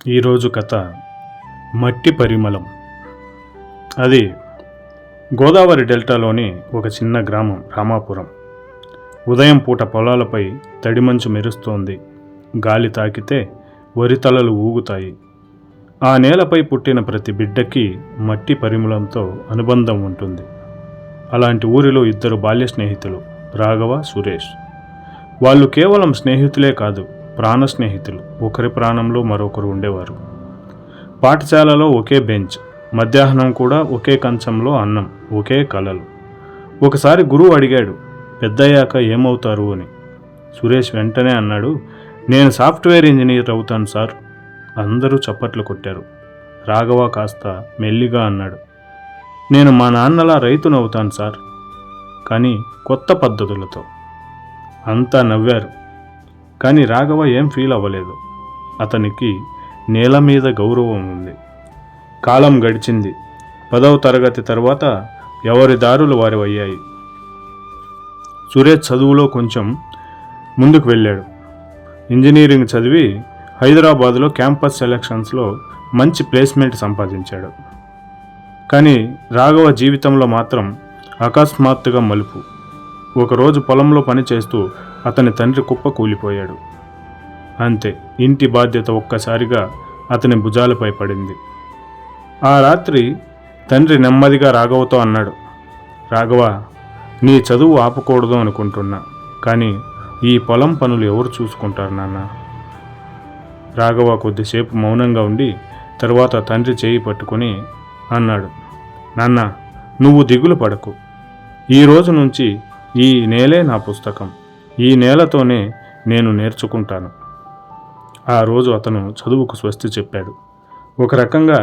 ఈరోజు కథ మట్టి పరిమళం. అది గోదావరి డెల్టాలోని ఒక చిన్న గ్రామం రామాపురం. ఉదయం పూట పొలాలపై తడిమంచు మెరుస్తోంది. గాలి తాకితే వరి తలలు ఊగుతాయి. ఆ నేలపై పుట్టిన ప్రతి బిడ్డకి మట్టి పరిమళంతో అనుబంధం ఉంటుంది. అలాంటి ఊరిలో ఇద్దరు బాల్య స్నేహితులు, రాఘవ, సురేష్. వాళ్ళు కేవలం స్నేహితులే కాదు, ప్రాణ స్నేహితులు. ఒకరి ప్రాణంలో మరొకరు ఉండేవారు. పాఠశాలలో ఒకే బెంచ్, మధ్యాహ్నం కూడా ఒకే కంచంలో అన్నం, ఒకే కలలు. ఒకసారి గురువు అడిగాడు, పెద్దయ్యాక ఏమవుతారు అని. సురేష్ వెంటనే అన్నాడు, నేను సాఫ్ట్వేర్ ఇంజనీర్ అవుతాను సార్. అందరూ చప్పట్లు కొట్టారు. రాఘవ కాస్త మెల్లిగా అన్నాడు, నేను మా నాన్నలా రైతునవుతాను సార్, కానీ కొత్త పద్ధతులతో. అంతా నవ్వారు. కానీ రాఘవ ఏం ఫీల్ అవ్వలేదు. అతనికి నేల మీద గౌరవం ఉంది. కాలం గడిచింది. 10వ తరగతి తర్వాత ఎవరి దారులు వారి అయ్యాయి. సురేష్ చదువులో కొంచెం ముందుకు వెళ్ళాడు. ఇంజనీరింగ్ చదివి హైదరాబాదులో క్యాంపస్ సెలక్షన్స్లో మంచి ప్లేస్మెంట్ సంపాదించాడు. కానీ రాఘవ జీవితంలో మాత్రం అకస్మాత్తుగా మలుపు. ఒకరోజు పొలంలో పనిచేస్తూ అతని తండ్రి కుప్ప కూలిపోయాడు. అంతే, ఇంటి బాధ్యత ఒక్కసారిగా అతని భుజాలపై పడింది. ఆ రాత్రి తండ్రి నెమ్మదిగా రాఘవతో అన్నాడు, రాఘవ, నీ చదువు ఆపకూడదు అనుకుంటున్నా, కానీ ఈ పొలం పనులు ఎవరు చూసుకుంటారు నాన్న? రాఘవ కొద్దిసేపు మౌనంగా ఉండి తర్వాత తండ్రి చేయి పట్టుకొని అన్నాడు, నాన్న, నువ్వు దిగులు పడకు. ఈ రోజు నుంచి ఈ నేలే నా పుస్తకం. ఈ నేలతోనే నేను నేర్చుకుంటాను. ఆ రోజు అతను చదువుకు స్వస్తి చెప్పాడు. ఒక రకంగా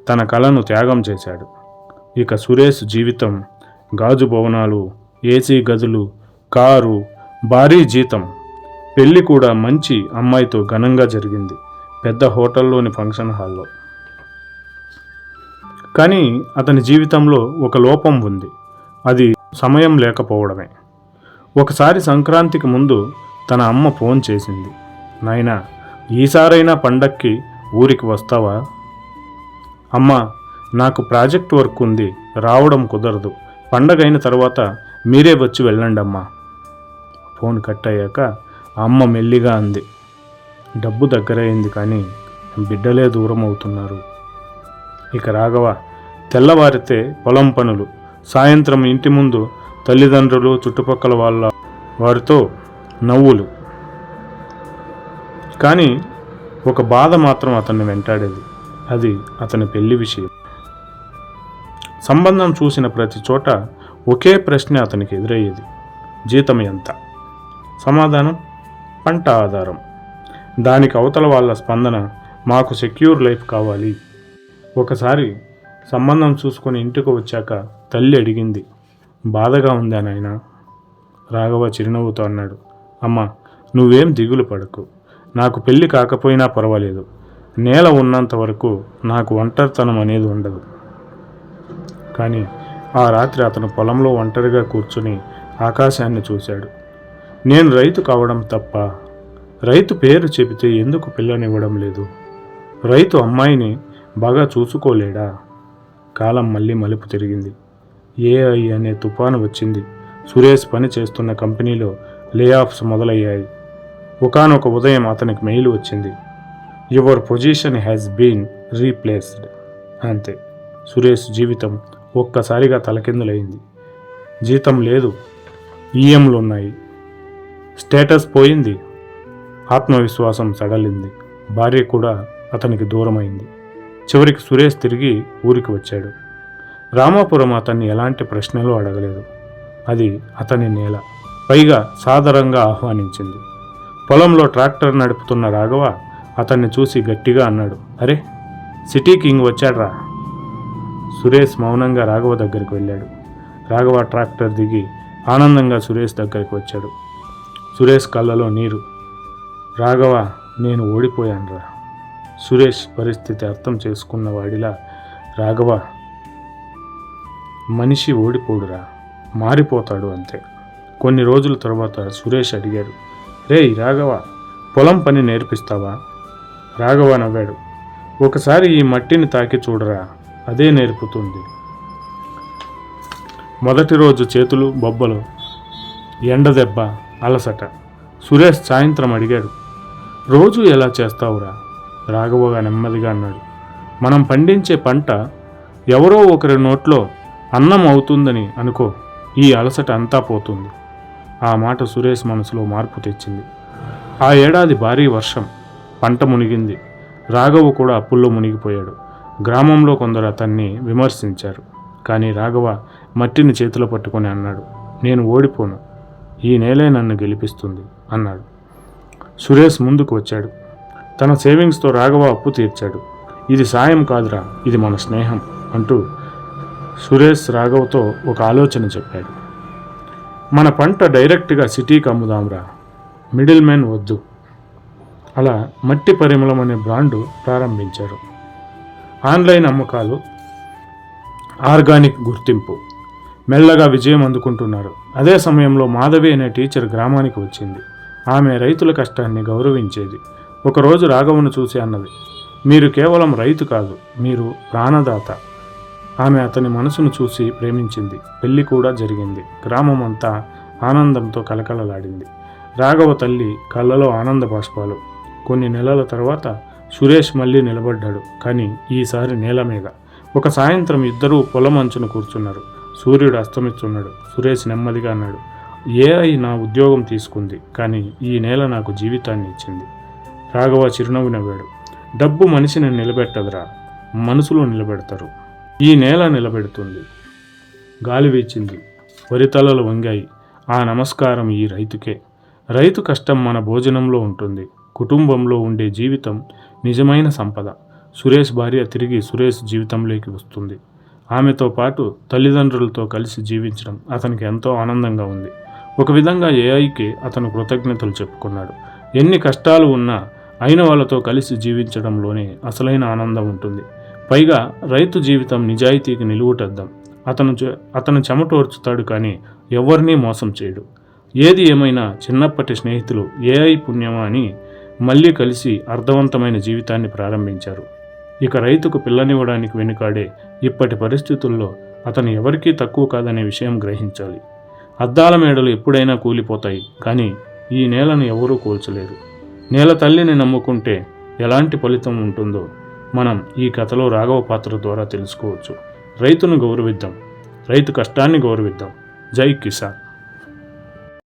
తన కళను త్యాగం చేశాడు. ఇక సురేష్ జీవితం గాజు భవనాలు, ఏసీ గదులు, కారు, భారీ జీతం. పెళ్లి కూడా మంచి అమ్మాయితో ఘనంగా జరిగింది, పెద్ద హోటల్లోని ఫంక్షన్ హాల్లో. కానీ అతని జీవితంలో ఒక లోపం ఉంది. అది సమయం లేకపోవడమే. ఒకసారి సంక్రాంతికి ముందు తన అమ్మ ఫోన్ చేసింది, నాయనా, ఈసారైనా పండక్కి ఊరికి వస్తావా? అమ్మా, నాకు ప్రాజెక్ట్ వర్క్ ఉంది, రావడం కుదరదు. పండగైన తర్వాత మీరే వచ్చి వెళ్ళండి అమ్మా. ఫోన్ కట్ అయ్యాక అమ్మ మెల్లిగా అంది, డబ్బు దగ్గరైంది కానీ బిడ్డలే దూరం అవుతున్నారు. ఇక రాఘవ తెల్లవారితే పొలం పనులు, సాయంత్రం ఇంటి ముందు తల్లిదండ్రులు, చుట్టుపక్కల వారితో నవ్వులు. కానీ ఒక బాధ మాత్రం అతన్ని వెంటాడేది. అది అతని పెళ్లి విషయం. సంబంధం చూసిన ప్రతి చోట ఒకే ప్రశ్న అతనికి ఎదురయ్యేది, జీతం ఎంత? సమాధానం, పంట ఆధారం. దానికి అవతల వాళ్ళ స్పందన, మాకు సెక్యూర్ లైఫ్ కావాలి. ఒకసారి సంబంధం చూసుకొని ఇంటికి వచ్చాక తల్లి అడిగింది, బాధగా ఉందా నాయనా? రాఘవ చిరునవ్వుతో అన్నాడు, అమ్మా, నువ్వేం దిగులు పడకు. నాకు పెళ్లి కాకపోయినా పర్వాలేదు. నేల ఉన్నంత వరకు నాకు ఒంటరితనం అనేది ఉండదు. కానీ ఆ రాత్రి అతను పొలంలో ఒంటరిగా కూర్చుని ఆకాశాన్ని చూశాడు. నేను రైతు కావడం తప్ప? రైతు పేరు చెబితే ఎందుకు పిల్లనివ్వడం లేదు? రైతు అమ్మాయిని బాగా చూసుకోలేడా? కాలం మళ్ళీ మలుపు తిరిగింది. ఏఐ అనే తుఫాను వచ్చింది. సురేష్ పని చేస్తున్న కంపెనీలో లే ఆఫ్స్ మొదలయ్యాయి. ఒకానొక ఉదయం అతనికి మెయిల్ వచ్చింది, your position has been replaced. అంతే, సురేష్ జీవితం ఒక్కసారిగా తలకిందులైంది. జీతం లేదు, ఈఎంలు ఉన్నాయి, స్టేటస్ పోయింది, ఆత్మవిశ్వాసం సడలింది. భార్య కూడా అతనికి దూరమైంది. చివరికి సురేష్ తిరిగి ఊరికి వచ్చాడు. రామాపురం అతన్ని ఎలాంటి ప్రశ్నలు అడగలేదు. అది అతని నేల. పైగా సాదరంగా ఆహ్వానించింది. పొలంలో ట్రాక్టర్ నడుపుతున్న రాఘవ అతన్ని చూసి గట్టిగా అన్నాడు, అరే, సిటీ కింగ్ వచ్చాడ్రా. సురేష్ మౌనంగా రాఘవ దగ్గరికి వెళ్ళాడు. రాఘవ ట్రాక్టర్ దిగి ఆనందంగా సురేష్ దగ్గరికి వచ్చాడు. సురేష్ కళ్ళలో నీరు. రాఘవ, నేను ఓడిపోయానురా. సురేష్ పరిస్థితి అర్థం చేసుకున్నవాడిలా, రాఘవ, మనిషి ఓడిపోడురా, మారిపోతాడు అంతే. కొన్ని రోజుల తర్వాత సురేష్ అడిగాడు, రేయ్ రాఘవ, పొలం పని నేర్పిస్తావా? రాఘవ నవ్వాడు, ఒకసారి ఈ మట్టిని తాకి చూడరా, అదే నేర్పుతుంది. మొదటి రోజు చేతులు బొబ్బలు, ఎండదెబ్బ, అలసట. సురేష్ సాయంత్రం అడిగాడు, రోజు ఎలా చేస్తావురా? రాఘవగా నెమ్మదిగా అన్నాడు, మనం పండించే పంట ఎవరో ఒకరి నోట్లో అన్నం అవుతుందని అనుకో, ఈ అలసట అంతా పోతుంది. ఆ మాట సురేష్ మనసులో మార్పు తెచ్చింది. ఆ ఏడాది భారీ వర్షం, పంట మునిగింది. రాఘవ కూడా అప్పుల్లో మునిగిపోయాడు. గ్రామంలో కొందరు అతన్ని విమర్శించారు. కానీ రాఘవ మట్టిని చేతిలో పట్టుకొని అన్నాడు, నేను ఓడిపోను, ఈ నేలే నన్ను గెలిపిస్తుంది అన్నాడు. సురేష్ ముందుకు వచ్చాడు. తన సేవింగ్స్తో రాఘవ అప్పు తీర్చాడు. ఇది సాయం కాదురా, ఇది మన స్నేహం అంటూ సురేష్ రాఘవతో ఒక ఆలోచన చెప్పాడు. మన పంట డైరెక్ట్గా సిటీకి అమ్ముదాంరా, మిడిల్ మ్యాన్ వద్దు. అలా మట్టి పరిమళం అనే బ్రాండు ప్రారంభించారు. ఆన్లైన్ అమ్మకాలు, ఆర్గానిక్ గుర్తింపు, మెల్లగా విజయం అందుకుంటున్నారు. అదే సమయంలో మాధవి అనే టీచర్ గ్రామానికి వచ్చింది. ఆమె రైతుల కష్టాన్ని గౌరవించేది. ఒకరోజు రాఘవను చూసి అన్నది, మీరు కేవలం రైతు కాదు, మీరు ప్రాణదాత. ఆమె అతని మనసును చూసి ప్రేమించింది. పెళ్లి కూడా జరిగింది. గ్రామం అంతా ఆనందంతో కలకలలాడింది. రాఘవ తల్లి కళ్ళలో ఆనంద బాష్పాలు. కొన్ని నెలల తర్వాత సురేష్ మళ్ళీ నిలబడ్డాడు, కానీ ఈసారి నేల మీద. ఒక సాయంత్రం ఇద్దరూ పొలం అంచున కూర్చున్నారు. సూర్యుడు అస్తమిస్తున్నాడు. సురేష్ నెమ్మదిగా అన్నాడు, ఏఐ నా ఉద్యోగం తీసుకుంది, కానీ ఈ నేల నాకు జీవితాన్ని ఇచ్చింది. రాఘవ చిరునవ్వు నవ్వాడు. డబ్బు మనిషిని నిలబెట్టదురా, మనసులో నిలబెడతారు. ఈ నేల నిలబెడుతుంది. గాలి వీచింది, వరి తలలు వంగాయి. ఆ నమస్కారం ఈ రైతుకే. రైతు కష్టం మన భోజనంలో ఉంటుంది. కుటుంబంలో ఉండే జీవితం నిజమైన సంపద. సురేష్ భార్య తిరిగి సురేష్ జీవితంలోకి వస్తుంది. ఆమెతో పాటు తల్లిదండ్రులతో కలిసి జీవించడం అతనికి ఎంతో ఆనందంగా ఉంది. ఒక విధంగా ఏఐకి అతను కృతజ్ఞతలు చెప్పుకున్నాడు. ఎన్ని కష్టాలు ఉన్నా అయిన వాళ్ళతో కలిసి జీవించడంలోనే అసలైన ఆనందం ఉంటుంది. పైగా రైతు జీవితం నిజాయితీకి నిలువుటద్దాం. అతను చెమటోర్చుతాడు, కానీ ఎవరినీ మోసం చేయడు. ఏది ఏమైనా చిన్నప్పటి స్నేహితులు ఏఐ పుణ్యమా అని మళ్ళీ కలిసి అర్థవంతమైన జీవితాన్ని ప్రారంభించారు. ఇక రైతుకు పిల్లనివ్వడానికి వెనుకాడే ఇప్పటి పరిస్థితుల్లో అతను ఎవరికీ తక్కువ కాదనే విషయం గ్రహించాలి. అద్దాల మేడలు ఎప్పుడైనా కూలిపోతాయి, కానీ ఈ నేలను ఎవరూ కూల్చలేరు. నేల తల్లిని నమ్ముకుంటే ఎలాంటి ఫలితం ఉంటుందో మనం ఈ కథలో రాఘవ పాత్ర ద్వారా తెలుసుకోవచ్చు. రైతును గౌరవిద్దాం, రైతు కష్టాన్ని గౌరవిద్దాం. జై కిసాన్.